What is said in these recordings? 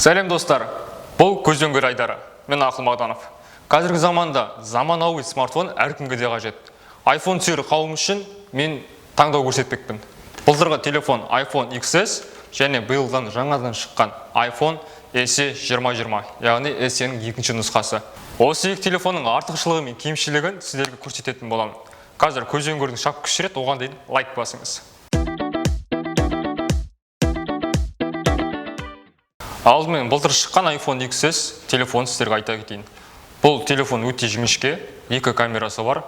Сәлем достар, бұл көзден көрер айдары. Мен Ақыл Мағданов. Қазіргі заманда заманауи смартфон әркімге де қажет. iPhone сүйер қауым үшін мен таңдау көрсетпекпін. Былтырғы телефон iPhone XS және биылдан жаңадан шыққан iPhone SE 2020, яғни SE-нің екінші нұсқасы. Осы екі телефонның артықшылығы мен кемшілігін сіздерге көрсететін боламын. Қазір көзден көрдің шапка кішірет, оған дейін лайк басыңыз. Алдымен былтыр шыққан iPhone XS телефон сіздерге айта кетейін. Бұл телефон өте жіңішке, екі камерасы бар.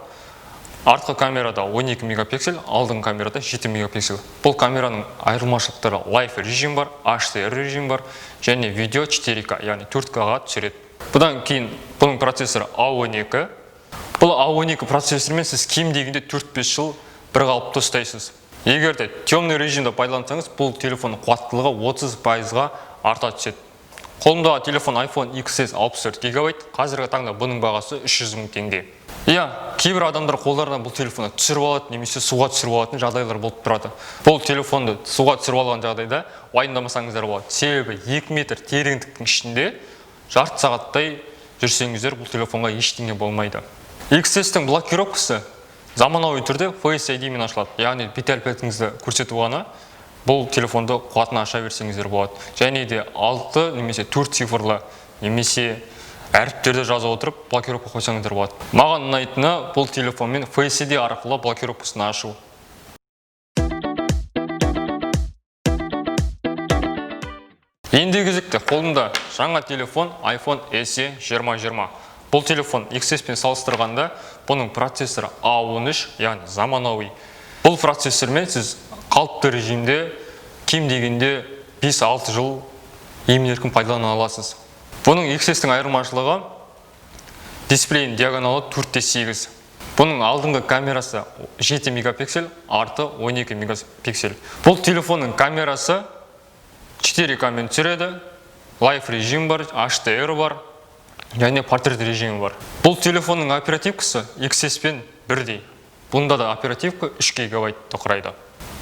Артқы камерада 12 мегапиксель, алдыңғы камерада 7 мегапиксель. Бұл камераның айырмашылықтары Live режим бар, HDR режим бар, және видео 4К, яғни 4К-ға түсіреді. Бұдан кейін бұның процессоры A12. Бұл A12 процессормен сіз кем дегенде 4-5 жыл бір қалыпты ұстайсыз. Егер де темный режимді пайдалансаңыз, бұл телефонның қуаттылығы 30%-ға арта түседі. Қолымдағы телефон iPhone XS 64 гигабайт, қазіргі таңда бұның бағасы 300 000 теңге. Кейбір адамдар қолдарына бұл телефонды түсіріп алады, немесе суға түсіріп алатын жағдайлар болып тұрады. Бұл телефонды суға түсіріп алған жағдайда уайымдамасаңыздар болады. Себебі 2 метр тереңдіктің ішінде жарты сағаттай жүрсеңіздер, бұл телефонға ештеңе болмайды. XS-тің блокировкасы заманауи түрде Face ID-мен ашылады. Яғни бет әлпетіңізді көрсету ғана бұл телефонды қуатын аша берсеңіздер болады. Және де 6 немесе 4 цифрлы немесе әріптерді жаза отырып блокировка қойсаңыздар болады. Маған ұнайтыны бұл телефонмен Face ID арқылы блокировкасын ашу. Ендігі кезекте қолымда жаңа телефон iPhone SE 2020. Бұл телефон XS пен салыстырғанда бұның процессоры A13, яғни заманауи. Бұл процессормен сіз қалыпты режимде кем дегенде 5-6 жыл емін-еркін пайдалана аласыз. Бұның XS-тің айырмашылығы дисплейінің диагоналы 4:8. Бұның алдыңғы камерасы 7 мегапиксель, арты 12 мегапиксель. Бұл телефонның камерасы 4К-мен түсіреді, Live режим бар, HDR бар, және портрет режимі бар. Бұл телефонның оперативкасы XS-пен бірдей. Бұнда да оперативка 3 гигабайтты құрайды.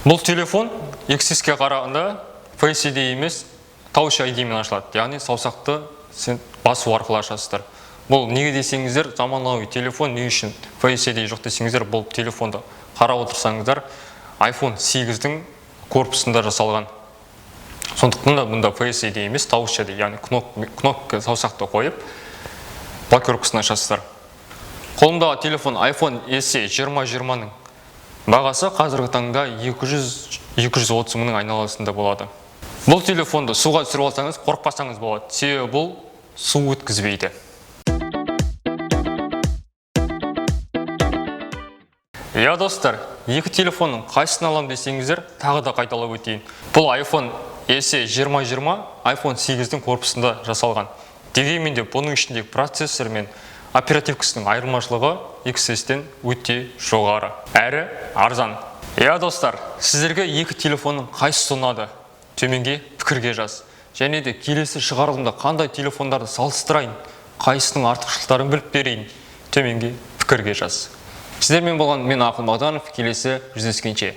Бұл телефон XS-ке қарағанда Face ID емес, Touch ID-мен ашылады. Яғни саусақты басу арқылы ашасыздар. Бұл неге десеңіздер, заманауи телефон не үшін Face ID жоқ десеңіздер, бұл телефонды қарап отырсаңыздар iPhone 8-дің корпусында жасалған. Сондықтан да бұнда Face ID емес, Touch ID, яғни кнопка саусақты қойып блокировкасын ашасыздар. Қолымдағы телефон iPhone SE 2020-ның бағасы қазіргі таңда 200-230 мыңның айналасында болады. Бұл телефонды суға түсіріп алсаңыз, қорықпасаңыз болады. Себебі бұл су өткізбейді. Достар, екі телефонның қайсысын алам десеңіздер, тағы да қайталап өтейін. Бұл iPhone SE 2020 iPhone 8-дің корпусында жасалған. Дегенмен де бұның ішіндегі процессор мен оперативкасының айырмашылығы XS-тен өте жоғары, әрі арзан. Достар, сіздерге екі телефонның қайсысы ұнады? Төменге пікірге жаз. Және де келесі шығарылымда қандай телефондарды салыстырайын, қайсының артықшылықтарын біліп берейін, төменге пікірге жаз. Сіздермен болған мен Ақыл Мағданов, келесі жүздескенше.